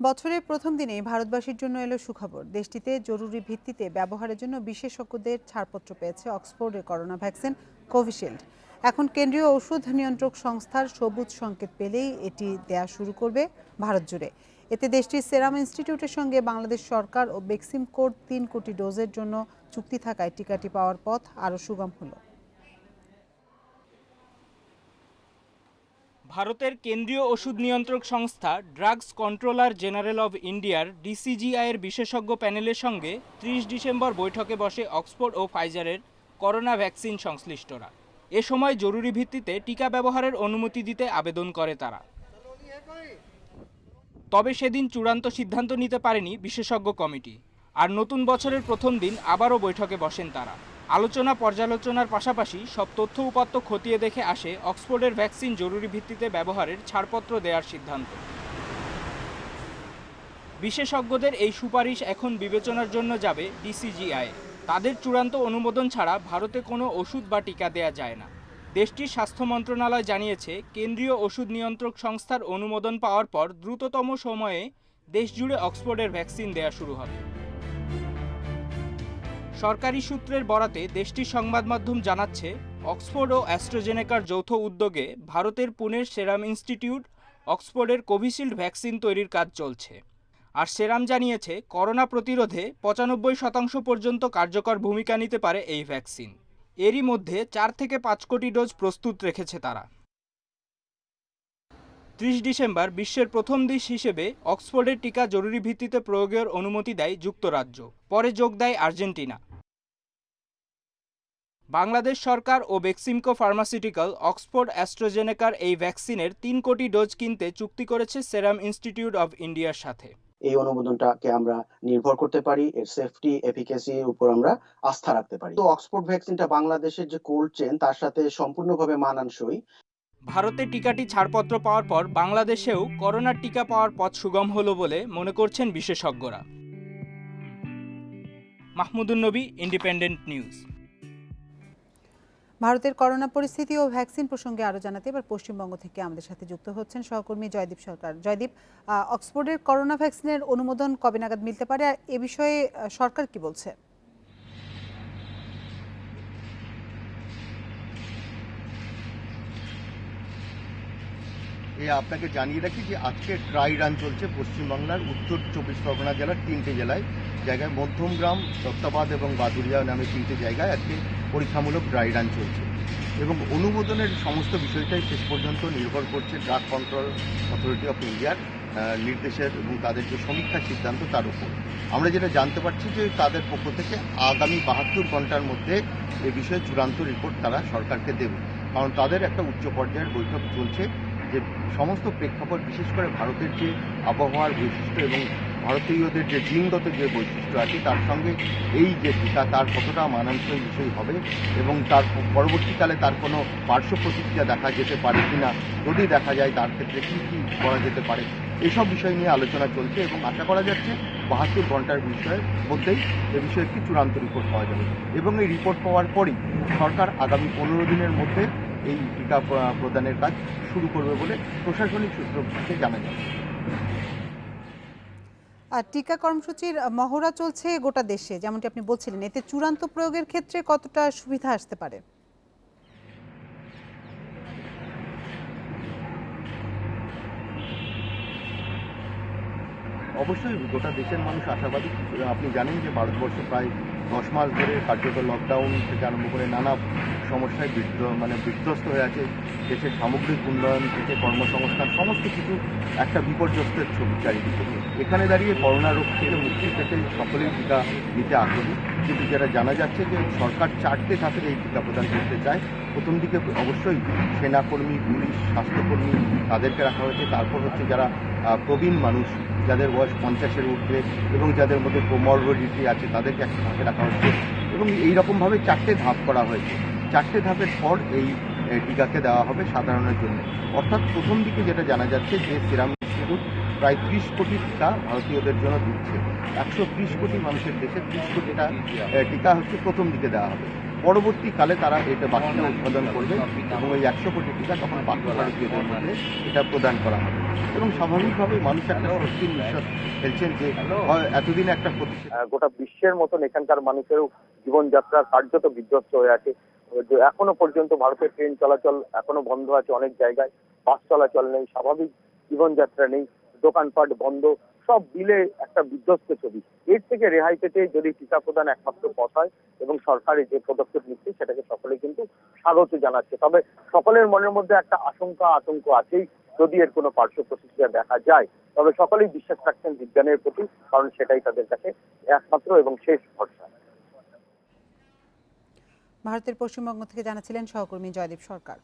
বছরের প্রথম দিনেই ভারতবাসীর জন্য এলো সুখবর। দেশটিতে জরুরি ভিত্তিতে ব্যবহারের জন্য বিশেষজ্ঞদের ছাড়পত্র পেয়েছে অক্সফোর্ডের করোনা ভ্যাকসিন কোভিশিল্ড। এখন কেন্দ্রীয় ঔষধ নিয়ন্ত্রক সংস্থার সবুজ সংকেত পেলেই এটি দেয়া শুরু করবে ভারত জুড়ে। এতে দেশটির সেরাম ইনস্টিটিউটের সঙ্গে বাংলাদেশ সরকার ও বেক্সিমকোর ৩ কোটি ডোজের জন্য চুক্তি থাকায় টিকাটি পাওয়ার পথ আরও সুগম হলো। ভারতের কেন্দ্রীয় ওষুধ নিয়ন্ত্রক সংস্থা ড্রাগস কন্ট্রোলার জেনারেল অব ইন্ডিয়ার ডিসিজিআই-এর বিশেষজ্ঞ প্যানেলের সঙ্গে ৩০ ডিসেম্বর বৈঠকে বসে অক্সফোর্ড ও ফাইজারের করোনা ভ্যাকসিন সংশ্লিষ্টরা। এ সময় জরুরি ভিত্তিতে টিকা ব্যবহারের অনুমতি দিতে আবেদন করে তারা। তবে সেদিন চূড়ান্ত সিদ্ধান্ত নিতে পারেনি বিশেষজ্ঞ কমিটি। আর নতুন বছরের প্রথম দিন আবারও বৈঠকে বসেন তারা। আলোচনা পর্যালোচনার পাশাপাশি সব তথ্য উপাত্ত খতিয়ে দেখে আসে অক্সফোর্ডের ভ্যাকসিন জরুরি ভিত্তিতে ব্যবহারের ছাড়পত্র দেওয়ার সিদ্ধান্ত। বিশেষজ্ঞদের এই সুপারিশ এখন বিবেচনার জন্য যাবে ডিসিজিআই। তাদের চূড়ান্ত অনুমোদন ছাড়া ভারতে কোনো ওষুধ বা টিকা দেয়া যায় না। দেশটির স্বাস্থ্য মন্ত্রণালয় জানিয়েছে, কেন্দ্রীয় ওষুধ নিয়ন্ত্রক সংস্থার অনুমোদন পাওয়ার পর দ্রুততম সময়ে দেশজুড়ে অক্সফোর্ডের ভ্যাকসিন দেয়া শুরু হবে। সরকারি সূত্রের বরাতে দেশটির সংবাদ মাধ্যম জানাচ্ছে, অক্সফোর্ড ও অ্যাস্ট্রাজেনেকার যৌথ উদ্যোগে ভারতের পুনের সেরাম ইনস্টিটিউট অক্সফোর্ডের কোভিশিল্ড ভ্যাকসিন তৈরির কাজ চলছে। আর সেরাম জানিয়েছে, করোনা প্রতিরোধে ৯৫% পর্যন্ত কার্যকর ভূমিকা নিতে পারে এই ভ্যাকসিন। এরই মধ্যে ৪ থেকে ৫ কোটি ডোজ প্রস্তুত রেখেছে তারা। ৩০ ডিসেম্বর বিশ্বের প্রথম দেশ হিসেবে অক্সফোর্ডের টিকা জরুরি ভিত্তিতে প্রয়োগের অনুমতি দেয় যুক্তরাজ্য, পরে যোগ দেয় আর্জেন্টিনা। বাংলাদেশ সরকার ও বেক্সিমকো ফার্মাসিউটিক্যাল অক্সফোর্ড অ্যাস্ট্রাজেনেকার এই ভ্যাকসিনের ৩ কোটি ডোজ কিনতে চুক্তি করেছে সেরাম ইনস্টিটিউট অব ইন্ডিয়ার সাথে। এই অনুমোদনটাকে আমরা নির্ভর করতে পারি, এর সেফটি এফিকাসির উপর আমরা আস্থা রাখতে পারি। তো অক্সফোর্ড ভ্যাকসিনটা বাংলাদেশের যে কোল্ড চেন তার সাথে সম্পূর্ণভাবে মানানসই। ভারতে টিকাটি ছাড়পত্র পাওয়ার পর বাংলাদেশেও করোনার টিকা পাওয়ার পথ সুগম হলো বলে মনে করছেন বিশেষজ্ঞরা। মাহমুদুন নবী, ইন্ডিপেন্ডেন্ট নিউজ। ভারতের করোনা পরিস্থিতি ও ভ্যাকসিন প্রসঙ্গে আরও জানাতে এবার পশ্চিমবঙ্গ থেকে আমাদের সাথে যুক্ত হচ্ছেন সহকর্মী জয়দীপ সরকার। জয়দীপ, অক্সফোর্ডের করোনা ভ্যাকসিনের অনুমোদন কবে নাগাদ মিলতে পারে, আর এ বিষয়ে সরকার কি বলছে? আপনাকে জানিয়ে রাখি যে আজকে ড্রাই রান চলছে পশ্চিমবাংলার উত্তর ২৪ পরগনা জেলার ৩টে জায়গায় মধ্যমগ্রাম, দত্তাবাদ এবং বাদুরিয়া নামে ৩টে জায়গায় আজকে পরীক্ষামূলক ড্রাই রান চলছে। এবং অনুমোদনের সমস্ত বিষয়টাই শেষ পর্যন্ত নির্ভর করছে ড্রাগ কন্ট্রোল অথরিটি অফ ইন্ডিয়ার নির্দেশের এবং তাদের যে সমীক্ষার সিদ্ধান্ত তার উপর। আমরা যেটা জানতে পারছি যে তাদের পক্ষ থেকে আগামী ৭২ ঘন্টার মধ্যে এ বিষয়ে চূড়ান্ত রিপোর্ট তারা সরকারকে দেবে। কারণ তাদের একটা উচ্চ পর্যায়ের বৈঠক চলছে যে সমস্ত প্রেক্ষাপট, বিশেষ করে ভারতের যে আবহাওয়ার বৈশিষ্ট্য এবং ভারতীয়দের যে জিনগত যে বৈশিষ্ট্য আছে তার সঙ্গে এই যে টিকা তার কতটা মানানসই বিষয় হবে এবং তার পরবর্তীকালে তার কোনো পার্শ্ব প্রতিক্রিয়া দেখা যেতে পারে কিনা, যদি দেখা যায় তার ক্ষেত্রে কী কী করা যেতে পারে, এসব বিষয় নিয়ে আলোচনা চলছে এবং আশা করা যাচ্ছে ৭২ ঘন্টার মধ্যেই এ বিষয়ে একটি চূড়ান্ত রিপোর্ট পাওয়া যাবে। এবং এই রিপোর্ট পাওয়ার পরই সরকার আগামী ১৫ দিনের মধ্যে এই টিকা প্রদানের কাজ শুরু করবে বলে প্রশাসনিক সূত্র থেকে জানা যাচ্ছে। আর টিকা কর্মসূচির মহড়া চলছে গোটা দেশে, যেমনটি আপনি বলছিলেন, এতে চূড়ান্ত প্রয়োগের ক্ষেত্রে কতটা সুবিধা আসতে পারে? অবশ্যই গোটা দেশের মানুষ আশাবাদী। আপনি জানেন যে ভারতবর্ষে প্রায় ১০ মাস ধরে কার্যকর লকডাউন থেকে আরম্ভ করে নানা সমস্যায় বিধ্বস্ত হয়ে আছে। দেশের সামগ্রিক উন্নয়ন থেকে কর্মসংস্থান সমস্ত কিছু একটা বিপর্যস্তের ছবি চারিদিকে। এখানে দাঁড়িয়ে করোনা রোগ থেকে মুক্তি পেতে সকলেই টিকা নিতে আগ্রহী, কিন্তু যেটা জানা যাচ্ছে যে সরকার ৪টে ধাপে এই টিকা প্রদান করতে চায়। প্রথম দিকে অবশ্যই সেনাকর্মী, পুলিশ, স্বাস্থ্যকর্মী তাদেরকে রাখা হয়েছে। তারপর হচ্ছে যারা প্রবীণ মানুষ, যাদের বয়স ৫০-এর ঊর্ধ্বে এবং যাদের মধ্যে কোমরবিডিটি আছে তাদেরকে একটা ধাপে রাখা হচ্ছে এবং এইরকমভাবে ৪টে ধাপ করা হয়েছে। ৪টে ধাপের পর এই টিকাকে দেওয়া হবে সাধারণের জন্য। অর্থাৎ প্রথম দিকে যেটা জানা যাচ্ছে যে সিরাম ইনস্টিটিউট প্রায় ৩০ কোটি টিকা ভারতীয়দের জন্য দিচ্ছে। ১৩০ কোটি মানুষের দেশে ৩০ কোটিটা টিকা হচ্ছে প্রথম দিকে দেওয়া হবে। পরবর্তীকালে তারা এতে বাকিটা উৎপাদন করবে এবং ওই 100 কোটি টাকা তখন পার্থ ভারতীয়দের মধ্যে এটা প্রদান করা হবে। এবং স্বাভাবিকভাবে মানুষ একটা স্বস্তির নিঃশ্বাস ফেলছেন যে এতদিন একটা প্রতিষেধক গোটা বিশ্বের মতন এখানকার মানুষেরও জীবনযাত্রা কার্যত বিধ্বস্ত হয়ে আছে। যে এখনো পর্যন্ত ভারতের ট্রেন চলাচল এখনো বন্ধ আছে, অনেক জায়গায় বাস চলাচল নেই, স্বাভাবিক জীবনযাত্রা নেই, দোকানপাট বন্ধ, সব মিলে একটা বিধ্বস্ত ছবি। এর থেকে রেহাই পেতে যদি টিকা প্রদান একমাত্র পথ হয় এবং সরকারি যে পদক্ষেপ নিচ্ছে সেটাকে সকলে কিন্তু স্বাগত জানাচ্ছে। তবে সকলের মনের মধ্যে একটা আতঙ্ক আছেই, যদি এর কোনো পার্শ্ব প্রতিক্রিয়া দেখা যায় তবে সকলেই বিশ্বাস রাখছেন বিজ্ঞানের প্রতি, কারণ সেটাই তাদের কাছে একমাত্র এবং শেষ ভরসা। ভারতের পশ্চিমবঙ্গ থেকে জানাচ্ছিলেন সহকর্মী জয়দীপ সরকার।